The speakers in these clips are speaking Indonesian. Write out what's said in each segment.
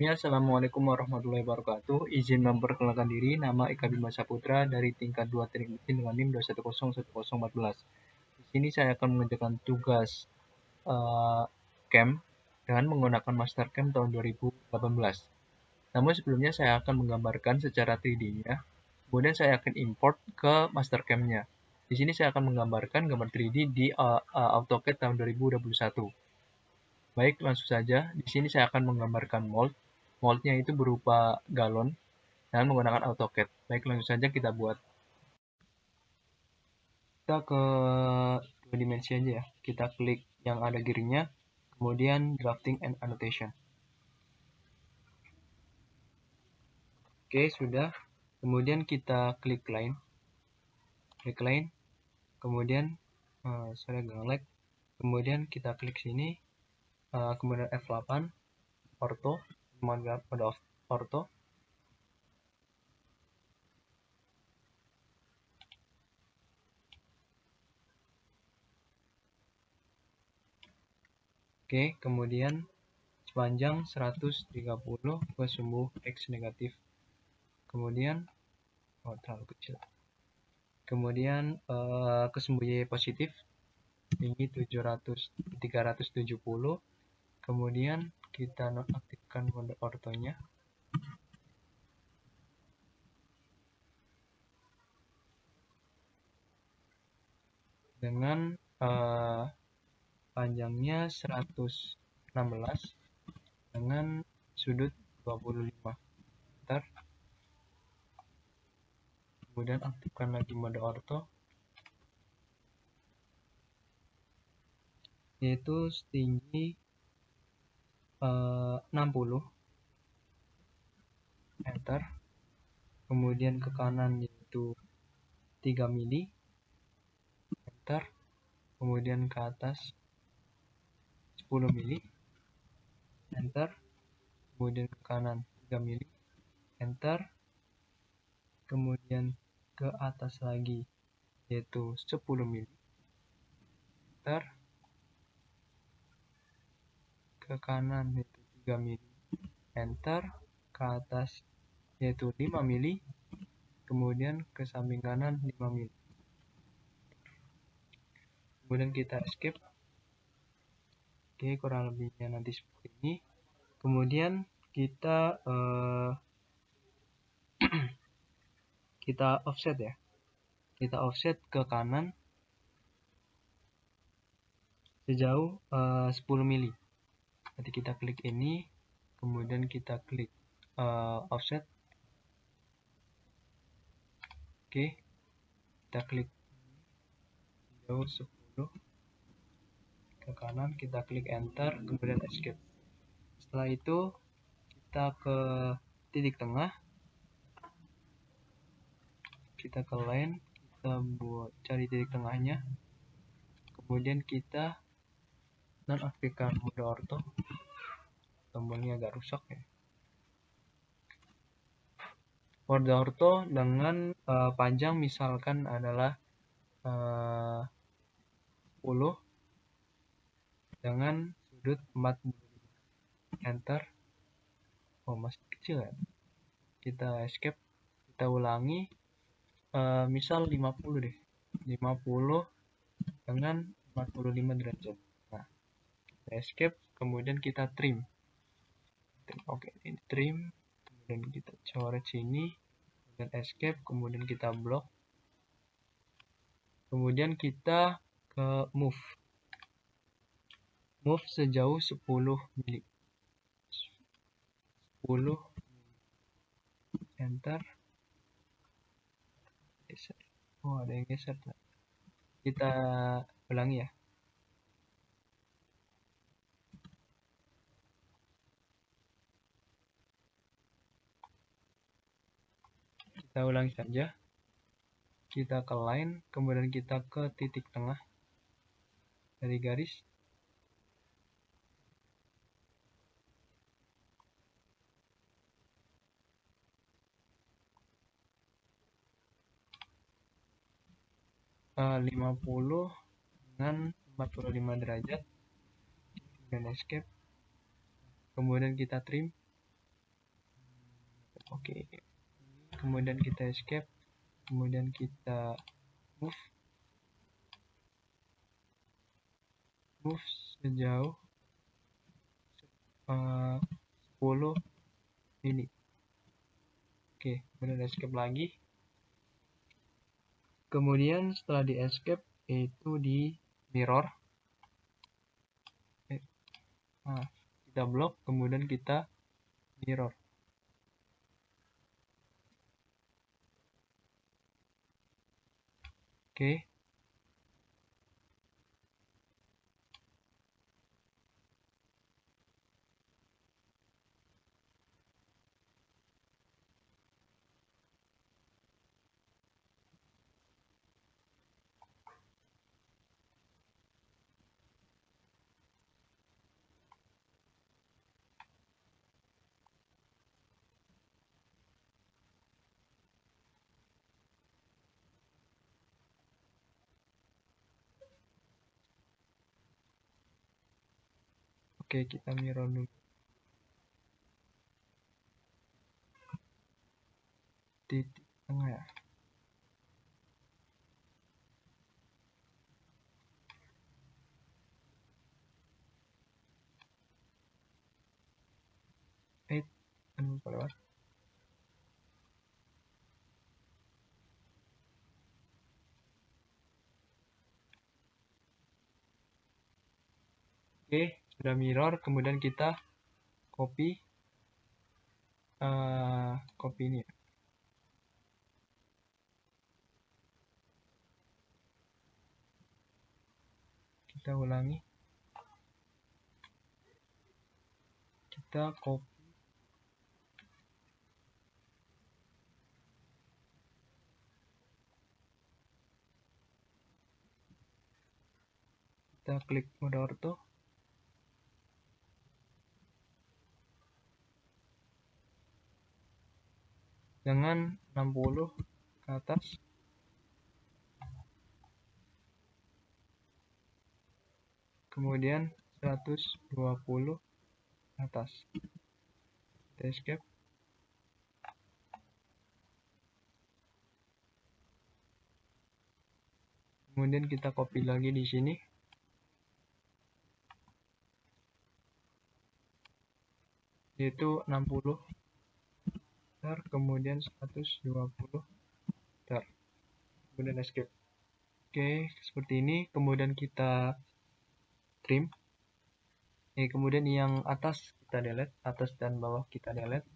Assalamualaikum warahmatullahi wabarakatuh. Izin memperkenalkan diri, nama Eka Bima Saputra dari tingkat 2 Teknik Mesin dengan NIM 2101014. Di sini saya akan mengerjakan tugas camp dengan menggunakan Mastercam tahun 2018. Namun sebelumnya saya akan menggambarkan secara 3D-nya, kemudian saya akan import ke Mastercam-nya. Di sini saya akan menggambarkan gambar 3D di AutoCAD tahun 2021. Baik, langsung saja. Di sini saya akan menggambarkan mold. Moldnya itu berupa galon dan menggunakan AutoCAD. Baik, langsung saja kita buat. Kita ke dua dimensi aja ya. Kita klik yang ada gearnya, kemudian drafting and annotation. Oke, sudah. Kemudian kita klik line. Klik line. Kemudian, sorry agak lag. Kemudian kita klik sini. Kemudian F8. Ortho. Mode ortho. Oke, kemudian sepanjang 130 ke sumbu X negatif. Kemudian terlalu kecil. Kemudian ke sumbu Y positif tinggi 370. Kemudian kita nonaktifkan mode ortonya. Dengan panjangnya 116 dengan sudut 25. Ntar. Kemudian aktifkan lagi mode ortho, yaitu setinggi 60. Enter. Kemudian ke kanan yaitu 3 mili. Enter. Kemudian ke atas 10 mili. Enter. Kemudian ke kanan 3 mili. Enter. Kemudian ke atas lagi yaitu 10 mili. Enter. Ke kanan yaitu 3 mili. Enter. Ke atas yaitu 5 mili. Kemudian ke samping kanan 5 mili. Kemudian kita escape. Oke, kurang lebihnya nanti seperti ini. Kemudian kita kita offset ya. Kita offset ke kanan sejauh 10 mili. Nanti kita klik ini, kemudian kita klik offset. Oke, kita klik sejauh 10 ke kanan, kita klik enter, kemudian escape. Setelah itu kita ke titik tengah, kita ke line, kita buat cari titik tengahnya, kemudian kita nonaktifkan mode ortho. Tombolnya agak rusak ya. Mode ortho dengan panjang misalkan adalah 10 dengan sudut 45. Enter. Oh, masih kecil ya. Kita escape, kita ulangi, misal 50 deh. 50 dengan 45 derajat. Nah, kita escape, kemudian kita trim. Oke, ini trim, kemudian kita coret sini, kemudian escape, kemudian kita blok. Kemudian kita ke move. Move sejauh 10 mili. 10. Enter. Geser. Oh, ada yang geser. Kita ulangi ya. Kita ulangi saja. Kita ke line, kemudian kita ke titik tengah dari garis. Uh, 50 dengan 45 derajat, dan escape. Kemudian kita trim. Oke, kemudian kita escape, kemudian kita move sejauh 10 ini. Oke, kemudian escape lagi. Kemudian setelah di escape itu di mirror. Nah, kita blok, kemudian kita mirror. Oke. Oke, kita mirror dulu. Titik tengah ya. Lewat. Oke, sudah mirror, kemudian kita copy ini ya. Kita ulangi, kita copy, kita klik mode ortho, dengan 60 ke atas, kemudian 120 ke atas. Kita escape. Kemudian kita copy lagi di sini. Yaitu 60 kemudian 120 kemudian escape. Oke, seperti ini. Kemudian kita trim. Kemudian yang atas kita delete, atas dan bawah kita delete.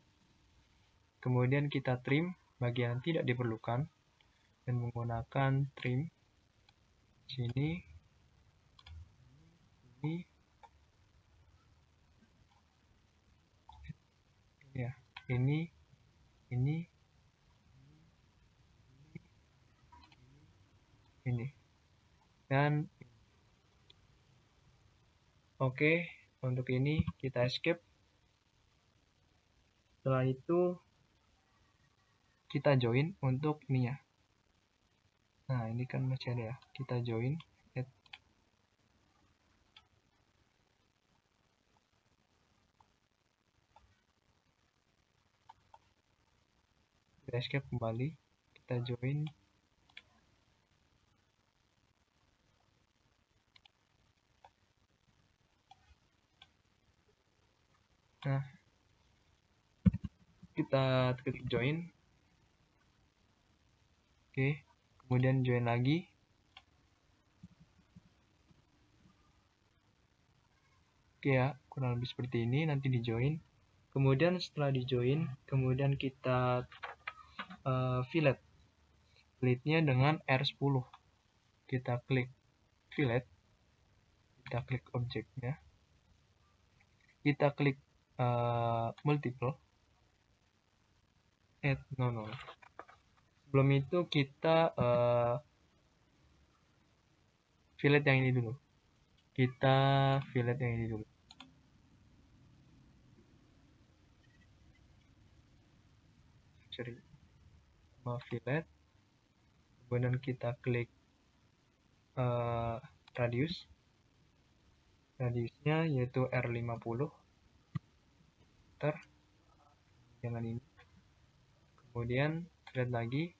Kemudian kita trim bagian yang tidak diperlukan dan menggunakan trim sini, ini ya, ini dan oke, untuk ini kita escape. Setelah itu kita join untuk ini ya. Nah, ini kan masih ada ya. Kita join. Kita escape kembali. Kita join. Nah, kita klik join. Oke, kemudian join lagi. Oke ya, kurang lebih seperti ini. Nanti di join. Kemudian setelah di join, kemudian kita fillet. Filletnya dengan R10. Kita klik fillet. Kita klik objeknya. Kita klik multiple. No. Sebelum itu kita fillet yang ini dulu. Kita fillet yang ini dulu. Fillet. Kemudian kita klik radius. Radiusnya yaitu R50. Jangan ini. kemudian fillet lagi,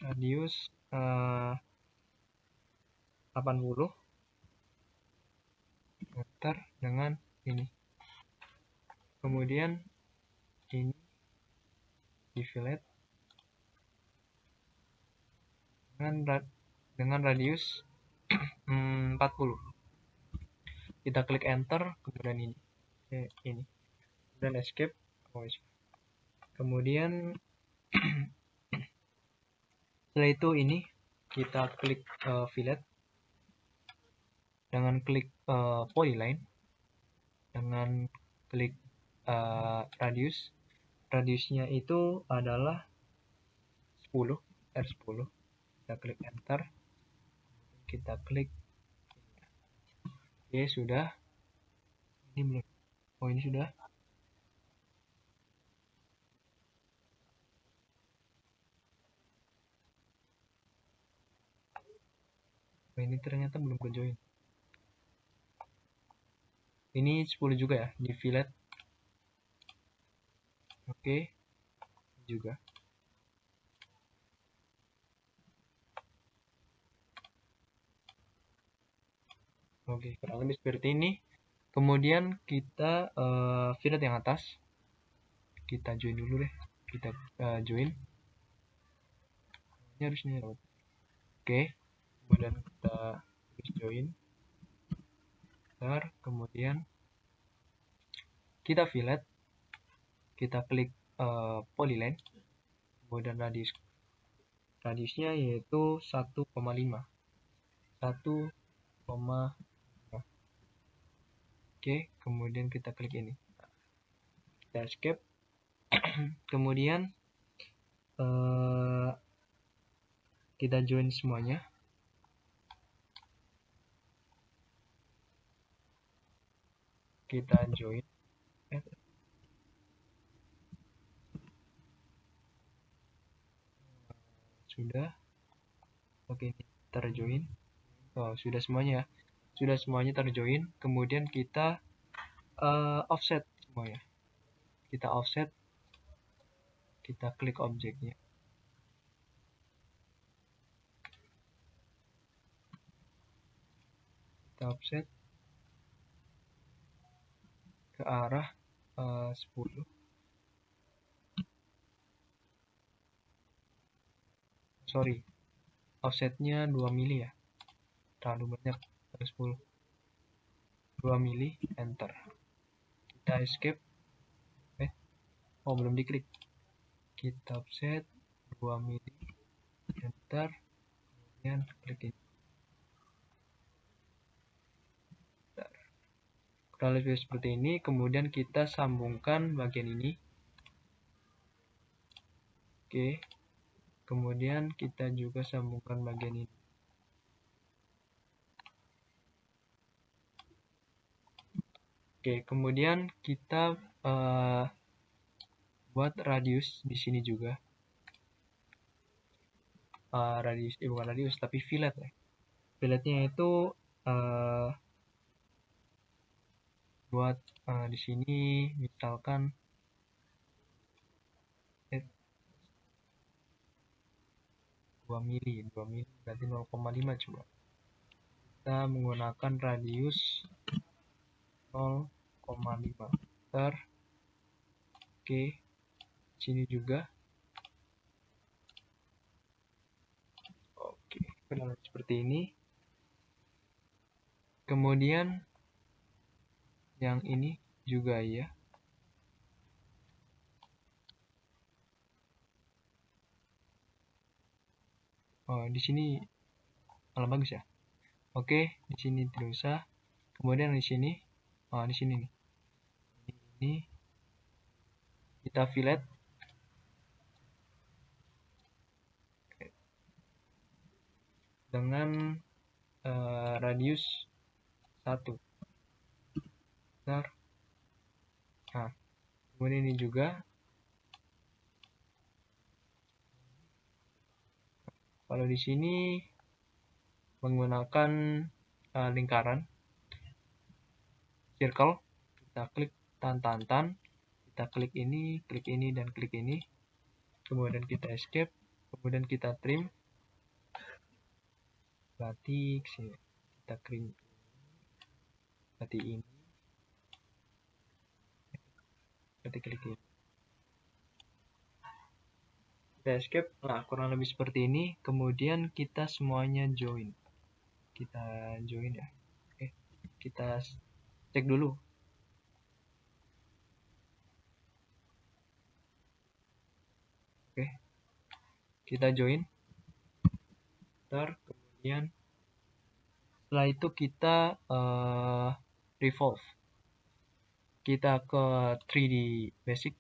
radius 80 meter dengan ini, kemudian ini di fillet dengan radius 40. Kita klik enter, kemudian ini dan escape. Kemudian setelah itu ini kita klik fillet dengan klik polyline, dengan klik radiusnya itu adalah 10 R10. Kita klik enter, kita klik oke, sudah. Ini belum, oh ini sudah. Oh, ini ternyata belum ke join. Ini 10 juga ya di fillet. Oke, juga. Oke, kurang lebih seperti ini. Kemudian kita fillet yang atas, kita join dulu deh. Kita join. Ini harusnya dapat. Oke, kemudian kita join. Kemudian kita fillet, kita klik polyline, kemudian radiusnya yaitu 1,5. Oke, kemudian kita klik ini, kita escape. Kemudian kita join semuanya. Kita join. Sudah. Oke, terjoin. Oh, sudah semuanya. Sudah semuanya terjoin. Kemudian kita offset semuanya. Kita offset. Kita klik objeknya. Kita offset ke arah 10. Sorry, offsetnya 2 mili ya, terlalu banyak. 10, 2 mili, enter. Kita escape. Oh, belum diklik. Kita offset 2 mili, enter, kemudian klik ini. Kurang lebih seperti ini. Kemudian kita sambungkan bagian ini. Oke, kemudian kita juga sambungkan bagian ini. Oke, kemudian kita buat radius di sini juga. Bukan radius, tapi fillet ya. Filletnya itu buat di sini misalkan 2 mili berarti 0,5 coba. Kita menggunakan radius 0,5 meter. Oke, sini juga. Oke, seperti ini. Kemudian yang ini juga ya. Oh, di sini malah bagus ya. Oke, di sini tidak usah. Kemudian di sini, di sini nih. Ini kita fillet. Dengan radius 1. Nah, kemudian ini juga. Kalau di sini menggunakan lingkaran, circle, kita klik tan, kita klik ini, dan klik ini. Kemudian kita escape, kemudian kita trim. Batik sih, kita klik ini. Kita klik ini. Kita escape. Nah, kurang lebih seperti ini. Kemudian kita semuanya join. Kita join ya. Oke, kita cek dulu. Oke, kita join. Kemudian setelah itu kita revolve. Kita ke 3D Basic.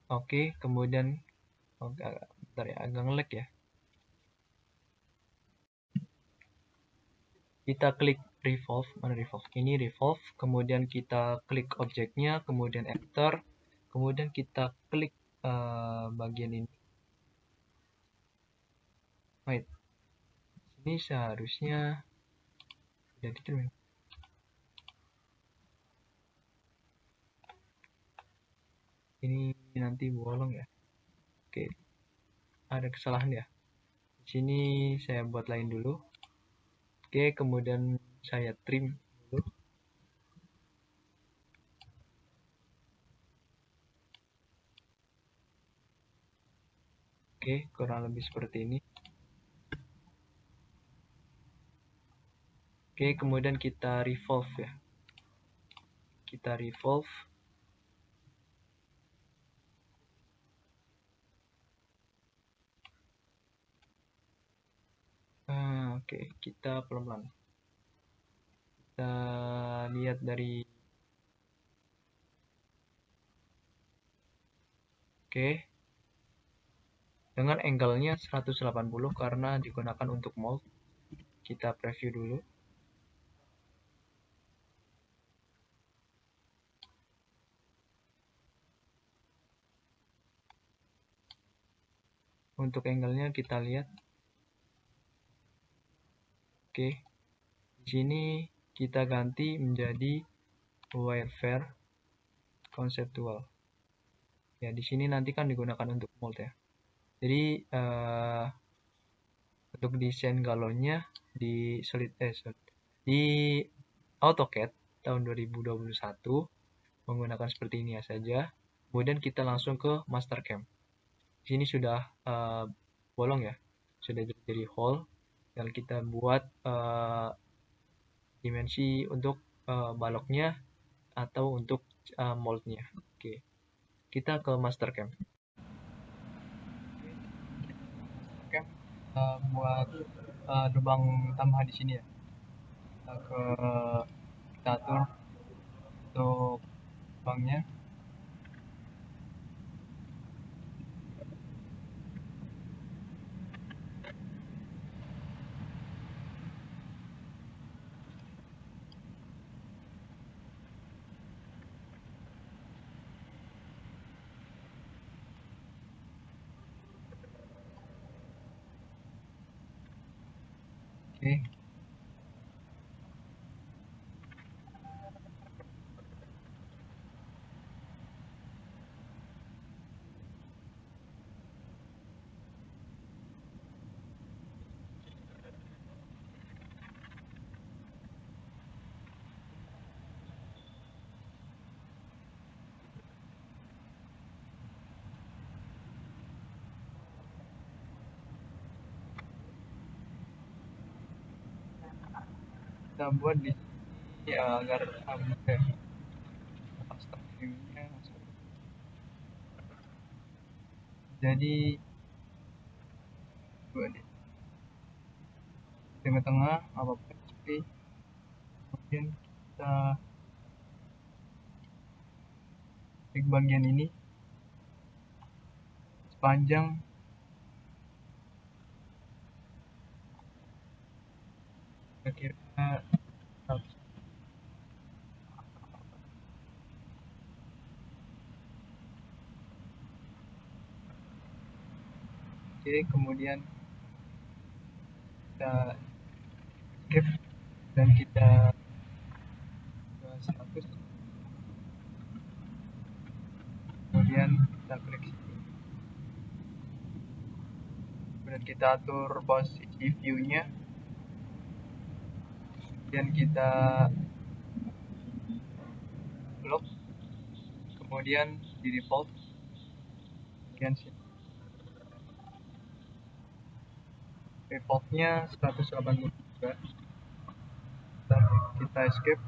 Oke, kemudian bentar ya, agak nge-lag ya. Kita klik revolve, mana revolve? Ini revolve, kemudian kita klik objeknya, kemudian enter, kemudian kita klik bagian ini. Wait, ini seharusnya udah ditrim. Ini nanti bolong ya. Oke, ada kesalahan ya. Di sini saya buat lain dulu. Oke, kemudian saya trim dulu. Oke, kurang lebih seperti ini. Oke, kemudian kita revolve ya. Kita revolve. Oke, kita pelan-pelan. Kita lihat dari oke. Dengan angle-nya 180 karena digunakan untuk mold. Kita preview dulu. Untuk angle-nya kita lihat. Oke. Di sini kita ganti menjadi wireframe conceptual. Ya, di sini nanti kan digunakan untuk mold ya. Jadi untuk desain galonnya di di AutoCAD tahun 2021 menggunakan seperti ini ya saja. Kemudian kita langsung ke Mastercam. Di sini sudah bolong ya, sudah jadi hole. Dan kita buat dimensi untuk baloknya atau untuk moldnya. Oke, kita ke Mastercam. Mastercam buat lubang tambahan di sini ya. Kita atur untuk lubangnya. Oke. Kita buat di sini agar mudah custom view-nya. Jadi dua di tengah-tengah apapun seperti. Kemudian kita klik bagian ini sepanjang kira-kira 100. Oke, kemudian kita skip dan kita kita atur posisi view-nya, dan kita lock, kemudian di default, kemudian defaultnya 180 juga. Kita escape.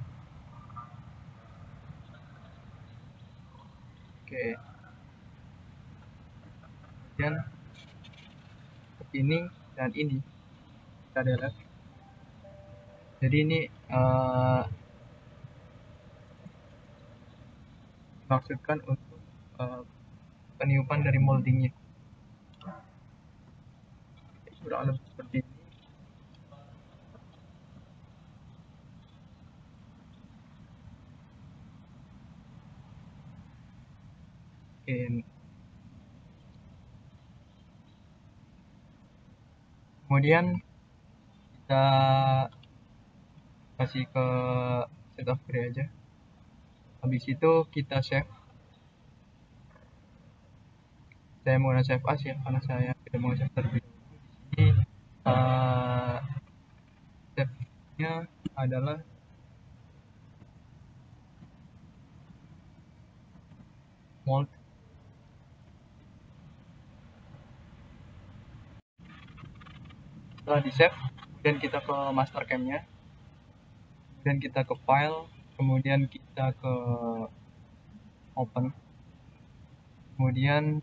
Oke, kemudian ini dan ini kita delete. Jadi ini dimaksudkan untuk peniupan dari moldingnya. Kurang lebih seperti ini. Oke. Kemudian kita kasih ke set of gray aja. Habis itu kita save. Saya mau save as ya, karena saya tidak mau save terlebih dahulu. Di sini save-nya adalah mold. Setelah di save, kemudian kita ke master cam-nya, kemudian kita ke file, kemudian kita ke open. Kemudian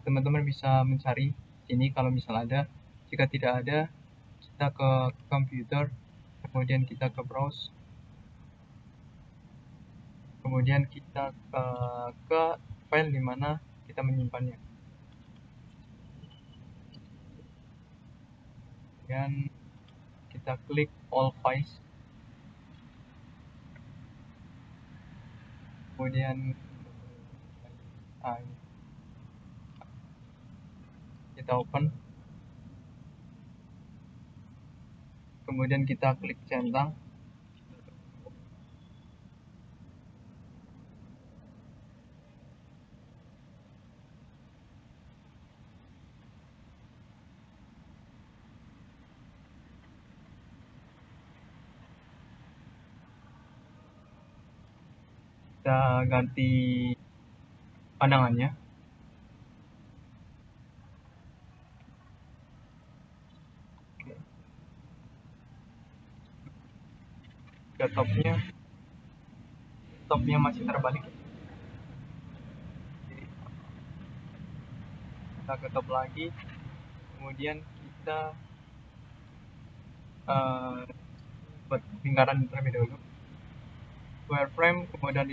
teman-teman bisa mencari sini kalau misal ada. Jika tidak ada, kita ke computer, kemudian kita ke browse, kemudian kita ke file di mana kita menyimpannya. Dan kita klik all files, kemudian kita open, kemudian kita klik centang, kita ganti pandangannya. Ke topnya masih terbalik. Kita ke top lagi, kemudian kita buat lingkaran terlebih dahulu, wireframe, kemudian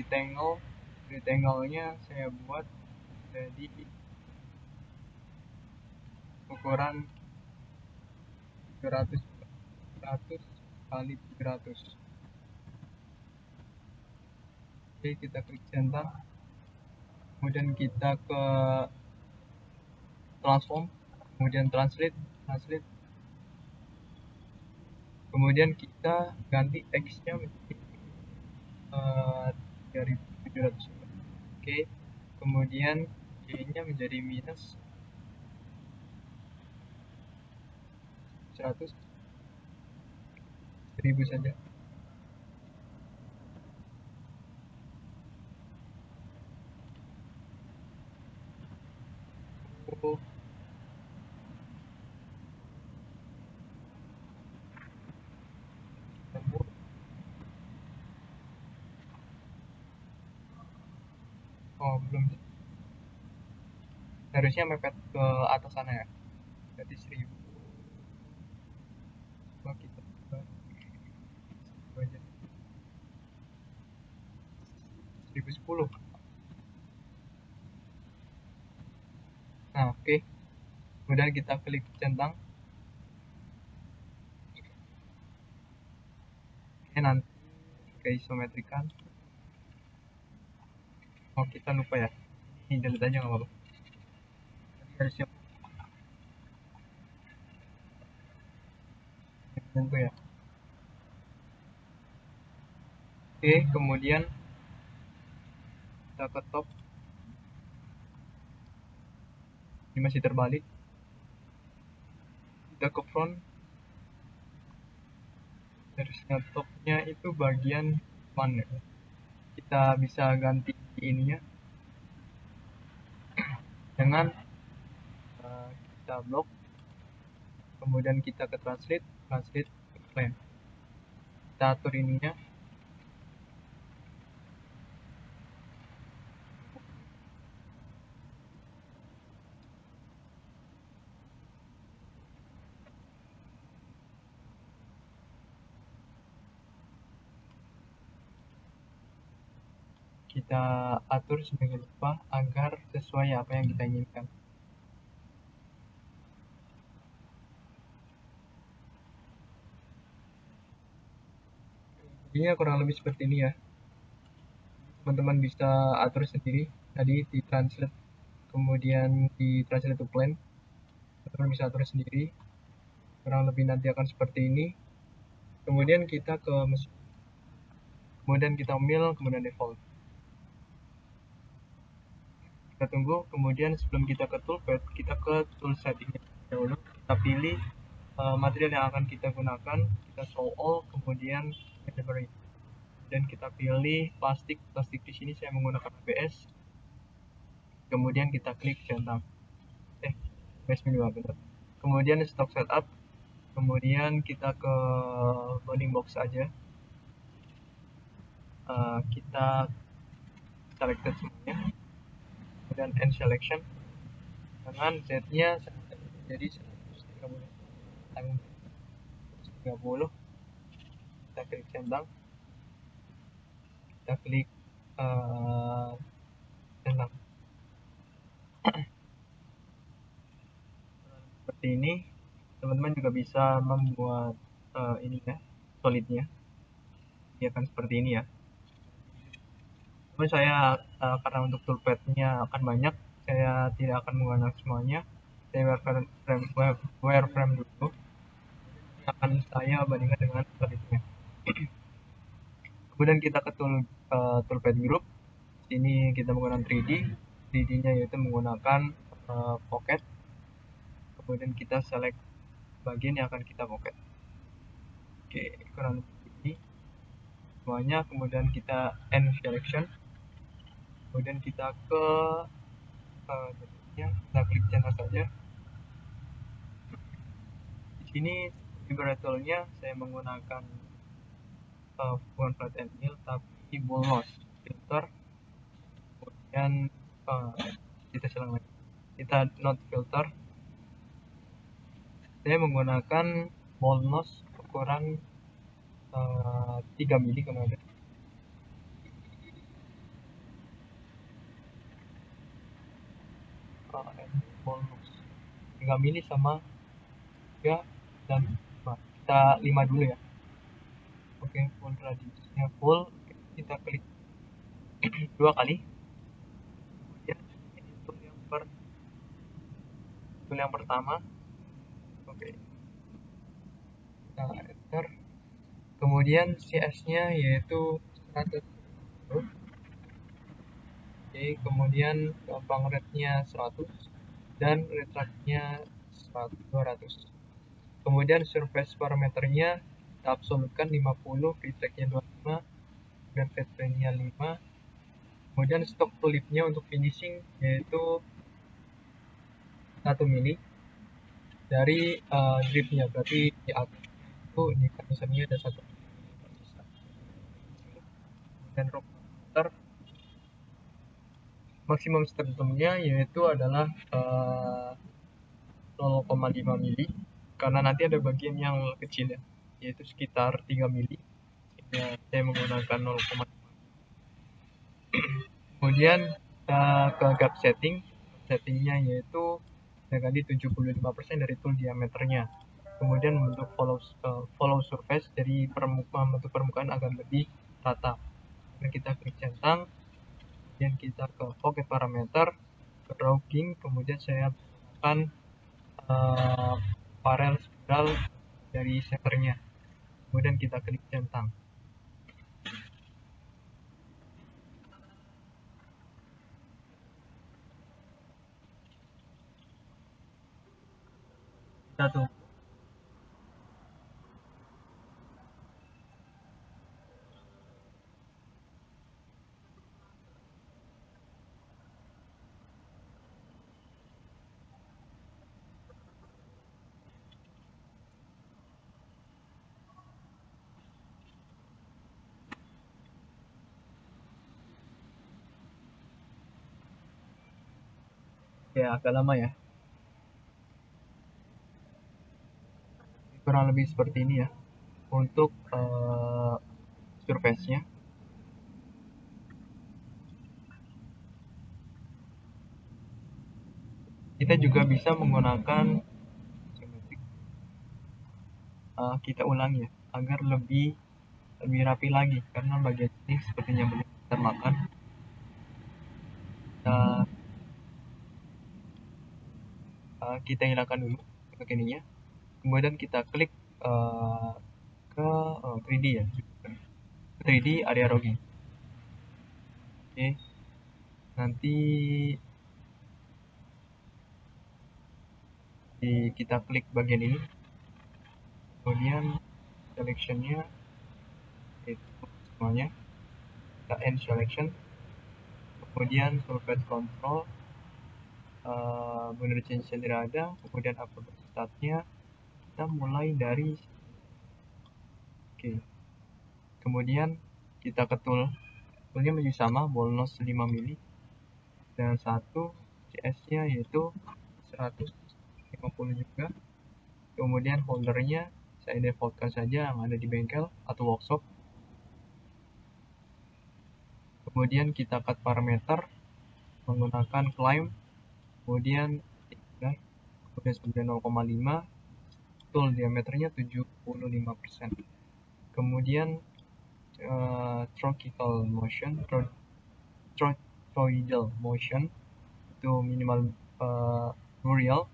detangle-nya saya buat jadi ukuran 300 kali 300. Oke, kita klik centang, kemudian kita ke transform, kemudian translate, kemudian kita ganti X-nya menjadi 3700. Oke, kemudian Y-nya menjadi minus 100, 1000 saja. Oh, belum. Harusnya mepet ke atas sana ya. Jadi 1000. Coba kita aja. 1010. Nah, oke. Kemudian kita klik centang. Oke, nanti ke isometrikan. Oh, kita lupa ya. Ini delete aja nggak apa-apa. Harusnya tentu ya. Oke, kemudian kita ke top. Ini masih terbalik. kita ke front, dari snaptopnya itu bagian mana ya? Kita bisa ganti ininya dengan kita blok, kemudian kita ke translate ke plan, kita atur ininya. Kita atur sedemikian rupa agar sesuai apa yang kita inginkan. Ini kurang lebih seperti ini ya. Teman-teman bisa atur sendiri. Tadi di translate, kemudian di translate to plan, teman-teman bisa atur sendiri. Kurang lebih nanti akan seperti ini. Kemudian kita ke mesin, kemudian kita mil, kemudian default. Kita tunggu, kemudian sebelum kita ke toolpad, kita ke tool setting dahulu. Kita pilih material yang akan kita gunakan, kita show all, kemudian category, dan kita pilih plastik. Di sini saya menggunakan ABS, kemudian kita klik centang, ABS minimal, benar. Kemudian stock setup, kemudian kita ke bounding box aja, kita selected semuanya, kemudian end selection dengan Z nya jadi 130, kita klik centang, kita klik centang. Seperti ini. Teman-teman juga bisa membuat ini ya, solidnya, dia akan seperti ini ya. Tapi saya karena untuk toolpadnya akan banyak, saya tidak akan menggunakan semuanya. Saya wireframe dulu, akan saya bandingkan dengan solidnya. Kemudian kita ke toolpad group. Sini kita menggunakan 3D nya yaitu menggunakan pocket. Kemudian kita select bagian yang akan kita pocket. Oke, kurang lebih ini semuanya. Kemudian kita end selection, kemudian kita ke kita klik channel saja. Di sini vibratornya saya menggunakan bukan flat end mill tapi ball nose filter. Kemudian kita selang lagi, kita not filter, saya menggunakan ball nose ukuran 3 mili kemarin. Ball nose 3 mili sama 3 dan 5. Kita 5 dulu ya. Oke, full radiusnya full. Kita klik 2 kali. Ya, ini tool yang pertama. Oke, kita enter. Kemudian CS nya yaitu 100. Oke, kemudian gampang rate nya 100 dan retract nya 200. Kemudian surface parameternya kita absolutkan 50, retract nya 25, dan fade nya 5. Kemudian stok tulipnya untuk finishing yaitu 1 mili dari dripnya, berarti di atas itu indikatornya ada 1 mili. Dan rock parameter maksimum stepnya yaitu adalah 0,5 mili, karena nanti ada bagian yang kecil ya, yaitu sekitar 3 mili. Saya menggunakan 0,5. Kemudian kita ke gap settingnya yaitu saya ganti 75% dari tool diameternya. Kemudian untuk follow surface, jadi bentuk permukaan agar lebih rata. Dan kita klik centang, kemudian kita ke pocket parameter, ke drawing, kemudian saya menggunakan parallel spiral dari centernya. Kemudian kita klik centang. Kita tunggu Ya, agak lama ya. Kurang lebih seperti ini ya untuk surface-nya. Kita juga bisa menggunakan geometrik, kita ulangi ya agar lebih rapi lagi, karena bagian ini sepertinya belum termakan. Kita hilangkan dulu untuk ininya, kemudian kita klik ke 3D ya, 3D area logging. Oke, nanti kita klik bagian ini, kemudian selectionnya itu semuanya, kita end selection, kemudian surface control, boundary change tidak ada, kemudian upper statnya kita mulai dari oke. Kemudian kita ke toolnya masih sama, ball nose 5 mili dan satu CS nya yaitu 150 juga. Kemudian holdernya saya defaultkan saja yang ada di bengkel atau workshop. Kemudian kita cut parameter menggunakan climb, kemudian 0,5, tool diameternya 75%. Kemudian trochoidal motion itu minimal burial,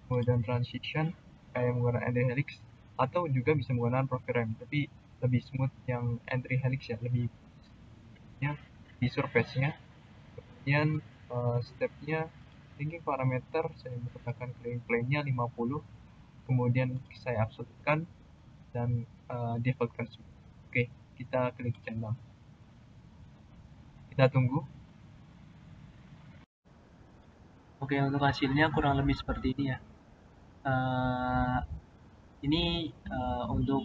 kemudian transition kayak menggunakan entry helix atau juga bisa menggunakan profile ramp, tapi lebih smooth yang entry helix ya, lebih ya di surface nya. Kemudian stepnya thinking parameter saya menggunakan clearing plane nya 50, kemudian saya absolutkan dan defaultkan. Oke, kita klik centang, kita tunggu. Oke, untuk hasilnya kurang lebih seperti ini ya. Ini untuk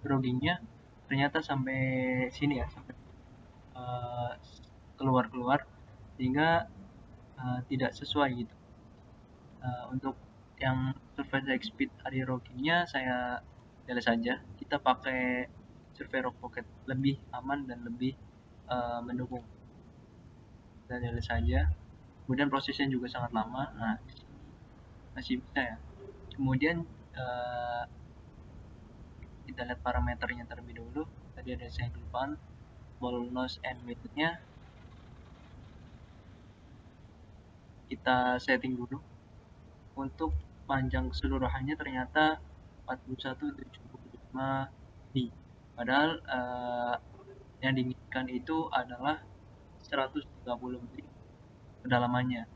drawingnya ternyata sampai sini ya, sampai keluar-keluar, sehingga tidak sesuai gitu. Untuk yang surface speed area rockingnya saya jelas saja, kita pakai survey rock pocket, lebih aman dan lebih mendukung. Dan jelas saja, kemudian prosesnya juga sangat lama. Nah, masih bisa ya. Kemudian kita lihat parameternya terlebih dahulu. Tadi ada saya kelupaan, ball nose and width-nya kita setting dulu. Untuk panjang keseluruhannya ternyata 41,75 D, padahal yang diinginkan itu adalah 130 mili kedalamannya,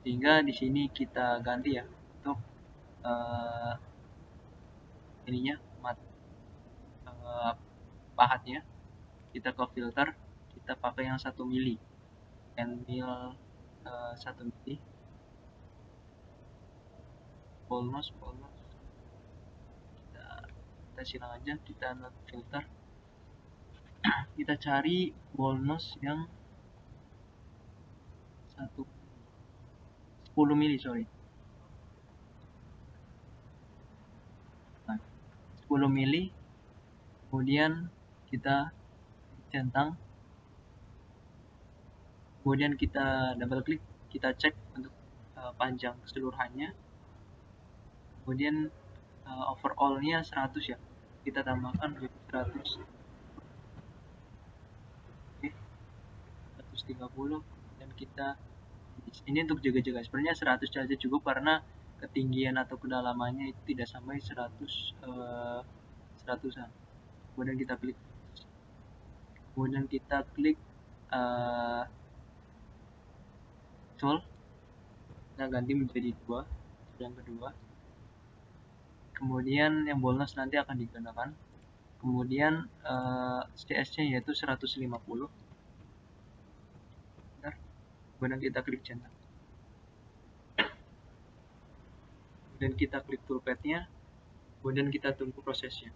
sehingga di sini kita ganti ya untuk ininya pahatnya, kita ke filter, kita pakai yang 1 mili, mil 1 mili, ball nose kita silang aja, kita not filter, kita cari ball nose yang 10 mili, sorry. Nah, 10 mili, kemudian kita centang, kemudian kita double klik, kita cek untuk panjang keseluruhannya, kemudian overall-nya 100 ya, kita tambahkan 100, 130, dan kita ini untuk jaga-jaga, sebenarnya 100 saja cukup karena ketinggian atau kedalamannya itu tidak sampai 100-an. Kemudian kita klik, tool, kita ganti menjadi 2, yang kedua. Kemudian yang bonus nanti akan digunakan. Kemudian CS-nya yaitu 150. Kemudian kita klik centang. Dan kita klik toolpad-nya. Kemudian kita tunggu prosesnya.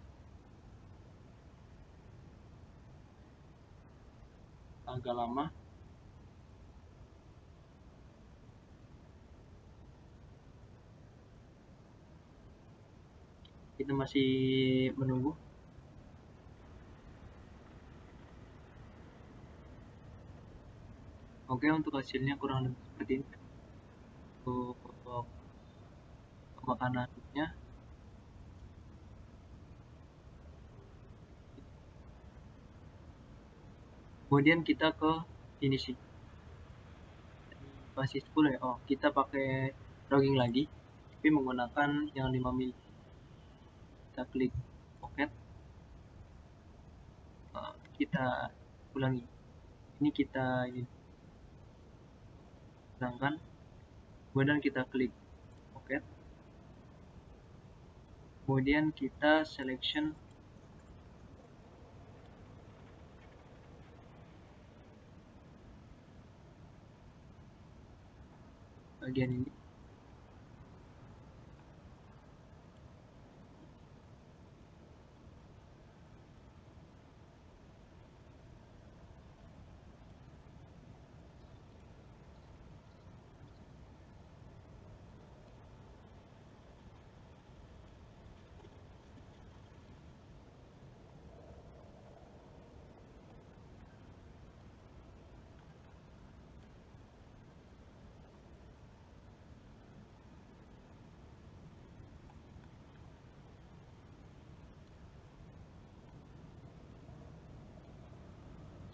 Agak lama. Kita masih menunggu. Oke, untuk hasilnya kurang lebih seperti ini. Untuk makanannya, kemudian kita ke finishing. Masih 10 ya. Oh, kita pakai logging lagi, tapi menggunakan yang 5 mili. Kita klik pocket, kita ulangi. Ini kita hilangkan, kemudian kita klik pocket, kemudian kita selection bagian ini.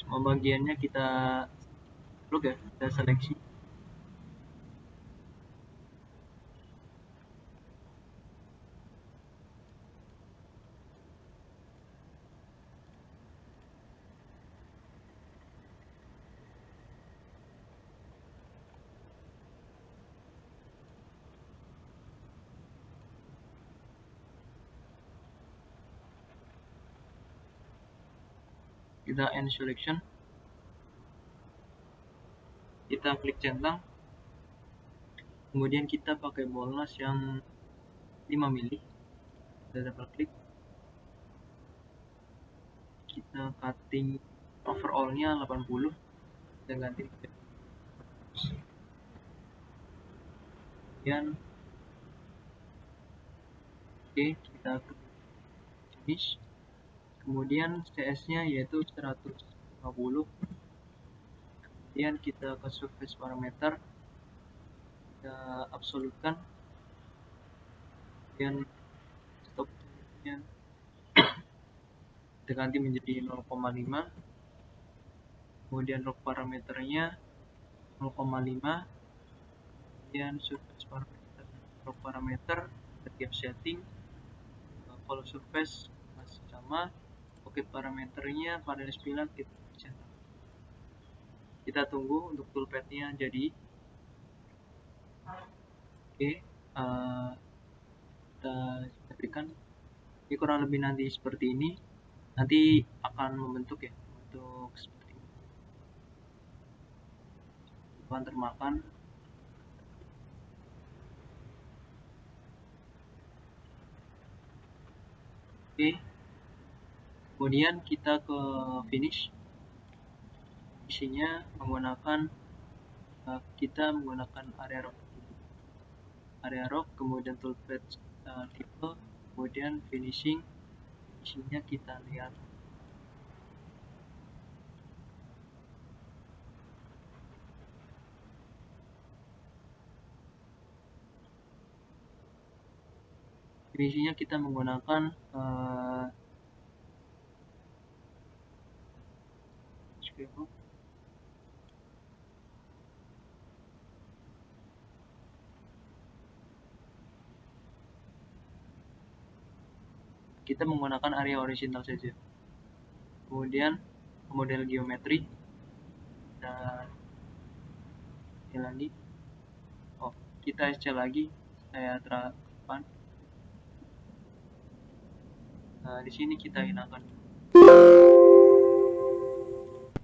Semua bagiannya kita look ya, kita seleksi. Kita end selection, kita klik centang, kemudian kita pakai bolnas yang 5 mili, kita double klik, kita cutting overallnya 80, kita ganti. Kemudian oke, kita klik finish, kemudian CS nya yaitu 150, kemudian kita ke surface parameter, kita absolutkan, kemudian stop nya kita ganti menjadi 0,5, kemudian log parameternya 0,5, kemudian surface parameter, log parameter setiap setting. Kalau surface masih sama, pocket parameternya pada spila kita centang. Kita tunggu untuk toolpad-nya jadi. Oke, kita berikan. Ini kurang lebih nanti seperti ini. Nanti akan membentuk ya, untuk seperti ini. Bahan termakan. Oke, kemudian kita ke finish. Isinya menggunakan kita menggunakan area rock, kemudian toolpad tipe, kemudian finishing. Isinya kita lihat. Finishingnya kita menggunakan kita menggunakan area horizontal saja. Kemudian model geometri kita lagi. Oh, kita SC lagi. Saya terapkan. Di sini kita hilangkan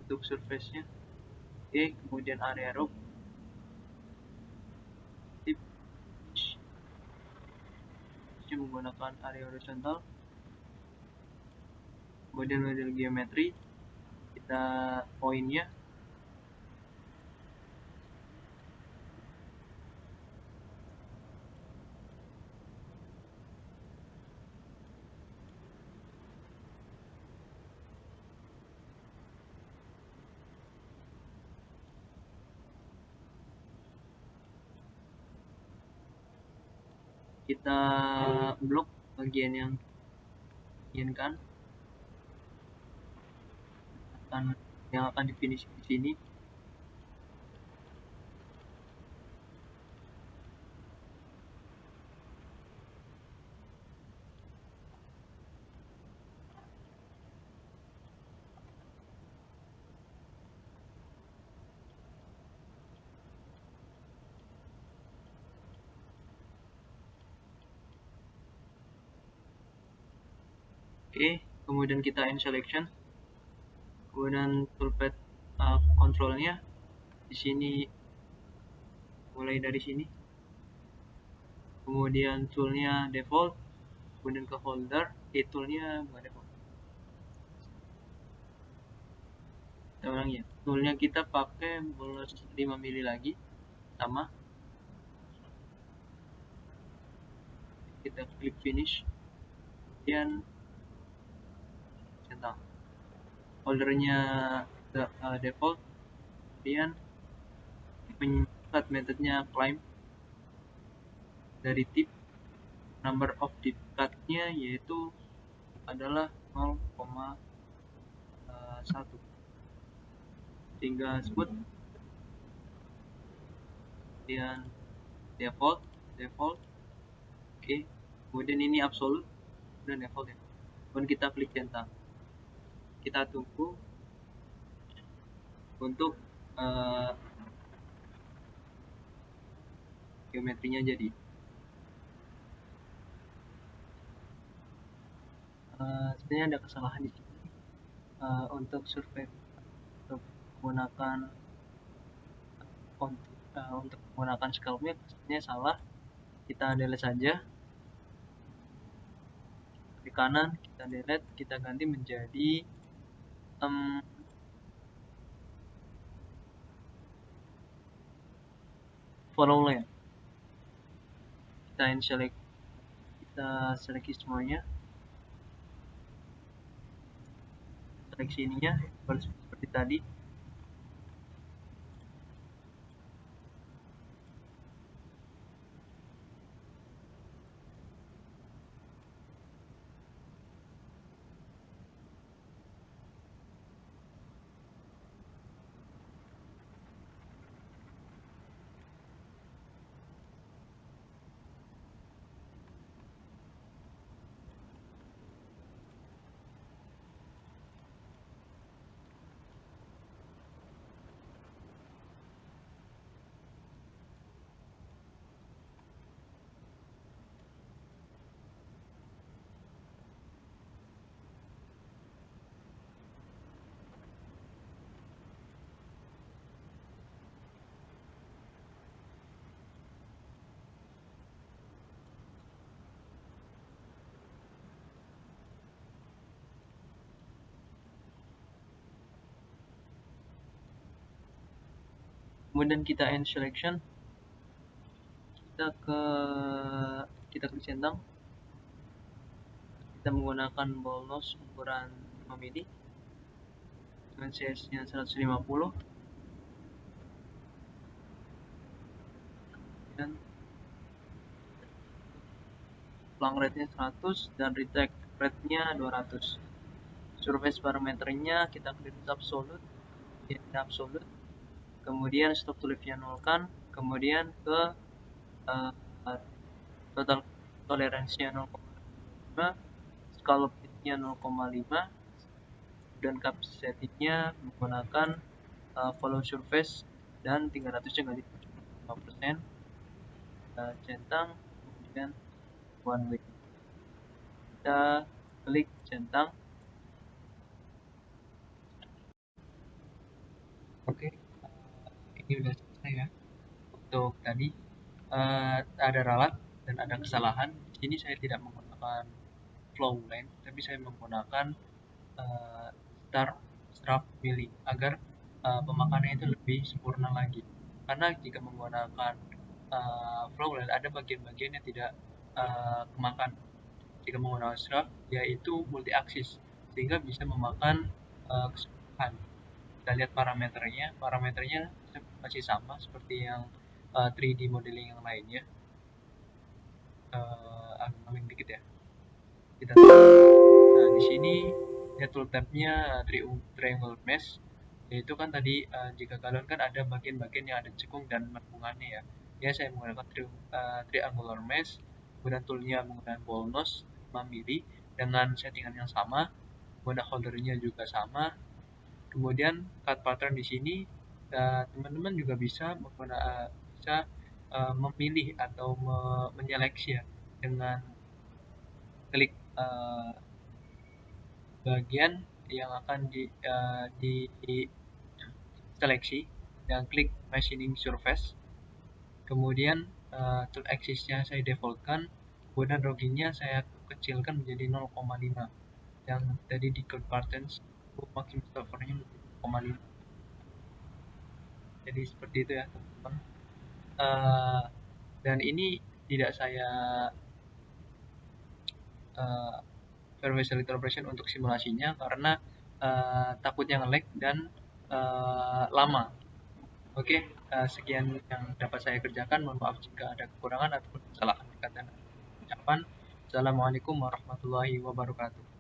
untuk surface-nya. Oke, kemudian area rock. Ini menggunakan area horizontal. Kemudian model geometri, kita poinnya. kita blok bagian yang inginkan, yang akan difinish di sini. Oke, kemudian kita end selection, kemudian toolpad controlnya di sini, mulai dari sini, kemudian toolnya default, kemudian ke folder, toolnya bukan default. Kita ulang ya, toolnya kita pakai bolos 5 mili lagi, sama. Kita klik finish, kemudian centang foldernya default, kemudian menyikat metodenya climb dari tip, number of tip cut-nya yaitu adalah 0,1, tinggal sebut, kemudian default, oke, kemudian ini absolute dan default ya. Kemudian kita klik centang, kita tunggu untuk geometrinya jadi. Sebenarnya ada kesalahan di sini. Untuk survei untuk menggunakan untuk menggunakan scalpel sebenarnya salah. Kita delete saja, di kanan kita delete, kita ganti menjadi follow line. Kita seleksi semuanya, seleksi ininya seperti tadi. Kemudian kita end selection, kita klik centang, kita menggunakan ball nose ukuran 5 mili dengan CS nya 150, dan flank rate nya 100 dan retake rate nya 200. Surface parameternya kita klik absolute, kemudian stop to leaf-nya nolkan, kemudian ke total toleransinya 0,5, scallop nya 0,5, dan cap settingnya menggunakan follow surface dan 300 nya ganti 5%. Centang, kemudian one way, kita klik centang. Oke, ini udah selesai ya. Untuk tadi ada ralat dan ada kesalahan. Di sini saya tidak menggunakan flow line, tapi saya menggunakan strap milling agar pemakannya itu lebih sempurna lagi. Karena jika menggunakan flow line ada bagian-bagian yang tidak kemakan. Jika menggunakan strap, yaitu multi aksis sehingga bisa memakan keseluruhan. Kita lihat parameternya masih sama seperti yang 3D modeling yang lainnya. agak dikit ya. Kita nah di sini ya tooltabnya triangle mesh, yaitu kan tadi jika kalian kan ada bagian-bagian yang ada cekung dan lengkungannya ya. Ya saya menggunakan triangular mesh, kemudian toolnya menggunakan ball nose 5 mili dengan settingan yang sama, kemudian holdernya juga sama. Kemudian cut pattern di sini teman-teman juga bisa memilih atau menyeleksi ya dengan klik bagian yang akan di seleksi dan klik machining surface. Kemudian tool axis-nya saya defaultkan, kemudian rogging-nya saya kecilkan menjadi 0,5, yang tadi di cut patterns maximum servernya menjadi 0,5. Jadi seperti itu ya teman-teman. Dan ini tidak saya Fairway Selector Operation untuk simulasinya karena takutnya nge-lag dan lama. Oke, sekian yang dapat saya kerjakan. Mohon maaf jika ada kekurangan ataupun kesalahan kata dan ucapan. Assalamualaikum warahmatullahi wabarakatuh.